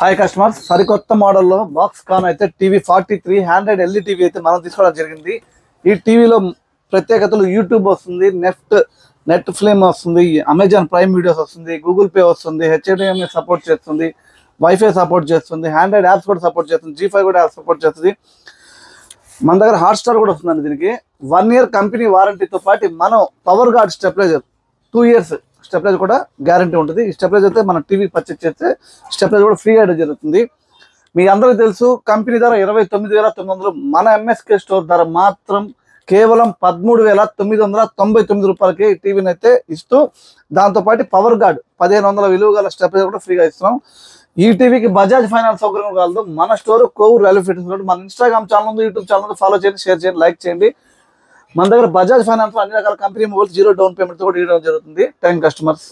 Hi customers, సరికొత్త మోడల్లో బాక్స్కాన్ అయితే టీవీ 43 100 ఎల్ఈ టీవీ అయితే మనం తీసుకోవడం జరిగింది. ఈ టీవీలో ప్రత్యేకతలు యూట్యూబ్ వస్తుంది, నెట్ ఫ్లేమ్ వస్తుంది, అమెజాన్ ప్రైమ్ వీడియోస్ వస్తుంది, గూగుల్ పే వస్తుంది, హెచ్డిఎంఐ సపోర్ట్ చేస్తుంది, వైఫై సపోర్ట్ చేస్తుంది, 100 యాప్స్ కూడా సపోర్ట్ చేస్తుంది, G5 కూడా సపోర్ట్ చేస్తుంది. మన దగ్గర హాట్స్టార్ కూడా వస్తుందండి. దీనికి 1 year కంపెనీ వారంటీతో పాటు మనం power guard stabiliser 2 years stabiliser కూడా గ్యారంటీ ఉంటుంది. ఈ స్టెబిలైజర్ అయితే మన టీవీ పర్చేస్ చేస్తే స్టెబిలైజర్ కూడా ఫ్రీగా ఇవ్వడం జరుగుతుంది. మీ అందరికీ తెలుసు, కంపెనీ ధర 29,900, మన ఎంఎస్కే స్టోర్ ధర మాత్రం కేవలం 13,999 రూపాయలకి ఈ టీవీని అయితే ఇస్తూ, దాంతోపాటు పవర్ గార్డ్ 1,500 విలువ గల స్టెబిలైజర్ కూడా ఫ్రీగా ఇస్తున్నాం. ఈ టీవీకి బజాజ్ ఫైనాన్స్ సౌకర్యం కలదు. మన స్టోర్ కోవూరు రైల్వే ఫిట్నెస్, మన ఇన్స్టాగ్రామ్ ఛానల్ ఉంది, యూట్యూబ్ ఛానల్ ఉంది. ఫాలో చేయండి, షేర్ చేయండి, లైక్ చేయండి. మన దగ్గర బజాజ్ ఫైనాన్స్ అన్ని రకాల కంపెనీ మొబైల్స్ 0 డౌన్ పేమెంట్ కూడా ఇవ్వడం జరుగుతుంది. Thank customers.